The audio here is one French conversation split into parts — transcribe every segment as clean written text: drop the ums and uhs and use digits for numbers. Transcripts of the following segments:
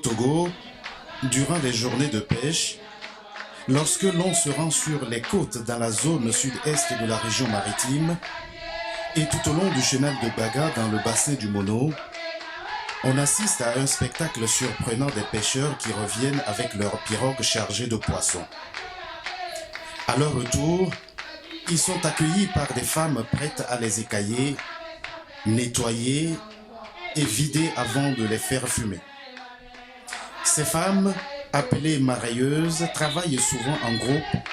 Togo, durant les journées de pêche, lorsque l'on se rend sur les côtes dans la zone sud-est de la région maritime et tout au long du chenal de Baga dans le bassin du Mono, on assiste à un spectacle surprenant des pêcheurs qui reviennent avec leurs pirogues chargées de poissons. À leur retour, ils sont accueillis par des femmes prêtes à les écailler, nettoyer et vider avant de les faire fumer. Ces femmes, appelées marailleuses, travaillent souvent en groupe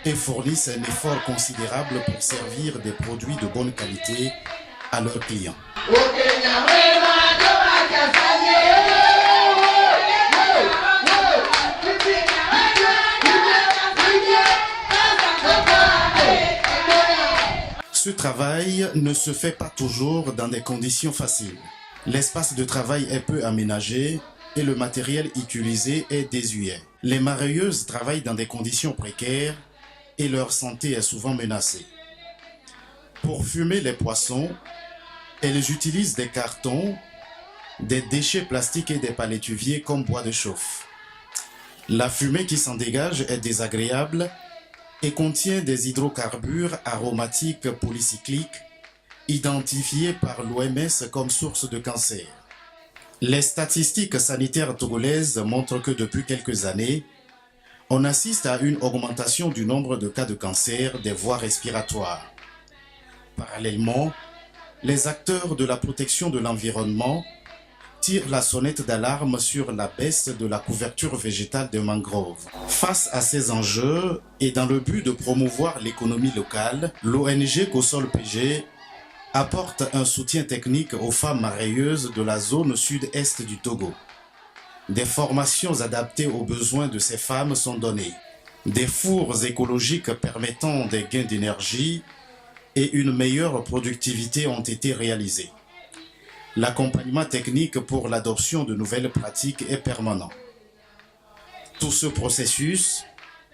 et fournissent un effort considérable pour servir des produits de bonne qualité à leurs clients. Ce travail ne se fait pas toujours dans des conditions faciles. L'espace de travail est peu aménagé et le matériel utilisé est désuet. Les marailleuses travaillent dans des conditions précaires et leur santé est souvent menacée. Pour fumer les poissons, elles utilisent des cartons, des déchets plastiques et des palétuviers comme bois de chauffe. La fumée qui s'en dégage est désagréable et contient des hydrocarbures aromatiques polycycliques identifiés par l'OMS comme source de cancer. Les statistiques sanitaires togolaises montrent que depuis quelques années, on assiste à une augmentation du nombre de cas de cancer des voies respiratoires. Parallèlement, les acteurs de la protection de l'environnement tirent la sonnette d'alarme sur la baisse de la couverture végétale des mangroves. Face à ces enjeux et dans le but de promouvoir l'économie locale, l'ONG Kosol PG apporte un soutien technique aux femmes marailleuses de la zone sud-est du Togo. Des formations adaptées aux besoins de ces femmes sont données. Des fours écologiques permettant des gains d'énergie et une meilleure productivité ont été réalisés. L'accompagnement technique pour l'adoption de nouvelles pratiques est permanent. Tout ce processus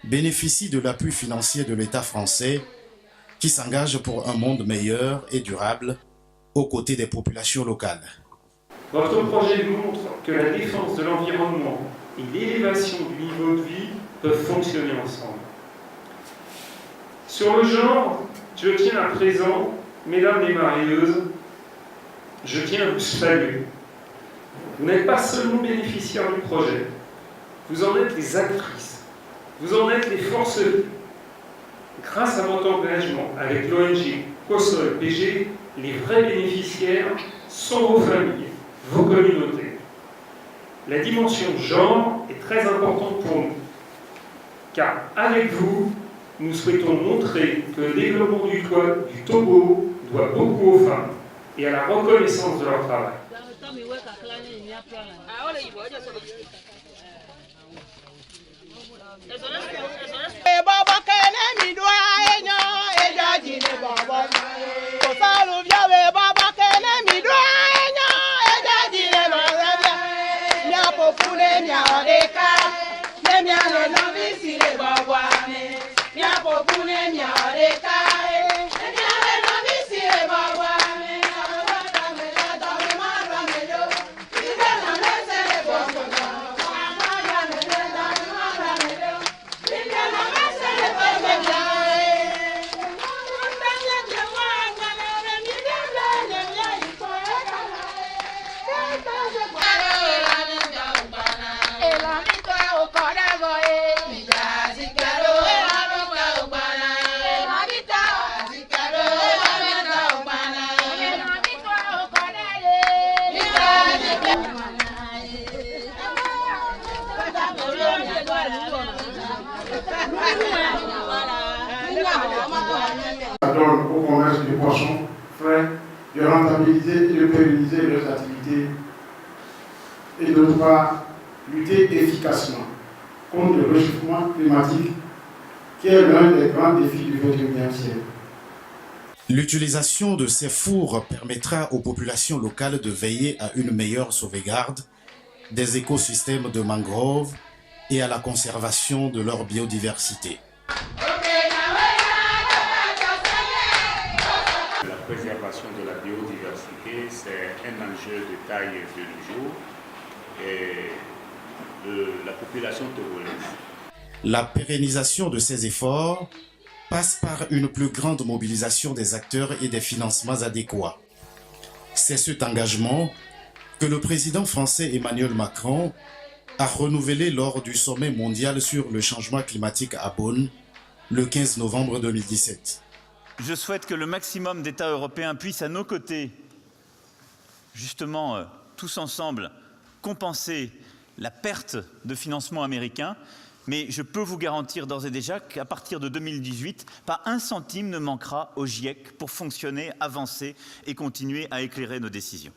bénéficie de l'appui financier de l'État français qui s'engage pour un monde meilleur et durable aux côtés des populations locales. Votre projet montre que la défense de l'environnement et l'élévation du niveau de vie peuvent fonctionner ensemble. Sur le genre, je tiens à présent, mesdames les marailleuses, je tiens à vous saluer. Vous n'êtes pas seulement bénéficiaires du projet, vous en êtes les actrices, vous en êtes les forces vives. Grâce à votre engagement avec l'ONG Kosol PG, les vrais bénéficiaires sont vos familles, vos communautés. La dimension genre est très importante pour nous, car avec vous, nous souhaitons montrer que le développement du Togo doit beaucoup aux femmes et à la reconnaissance de leur travail. Ça donne au commerce des poissons frais de rentabiliser et de pérenniser leurs activités et d'autre part lutter efficacement contre le réchauffement climatique qui est l'un des grands défis du XXIe siècle. L'utilisation de ces fours permettra aux populations locales de veiller à une meilleure sauvegarde des écosystèmes de mangroves et à la conservation de leur biodiversité. La préservation de la biodiversité, c'est un enjeu de taille de nos jours. Et de la population togolaise. La pérennisation de ces efforts passe par une plus grande mobilisation des acteurs et des financements adéquats. C'est cet engagement que le président français Emmanuel Macron a renouvelé lors du sommet mondial sur le changement climatique à Bonn le 15 novembre 2017. Je souhaite que le maximum d'États européens puissent à nos côtés, justement tous ensemble, compenser la perte de financement américain. Mais je peux vous garantir d'ores et déjà qu'à partir de 2018, pas un centime ne manquera au GIEC pour fonctionner, avancer et continuer à éclairer nos décisions.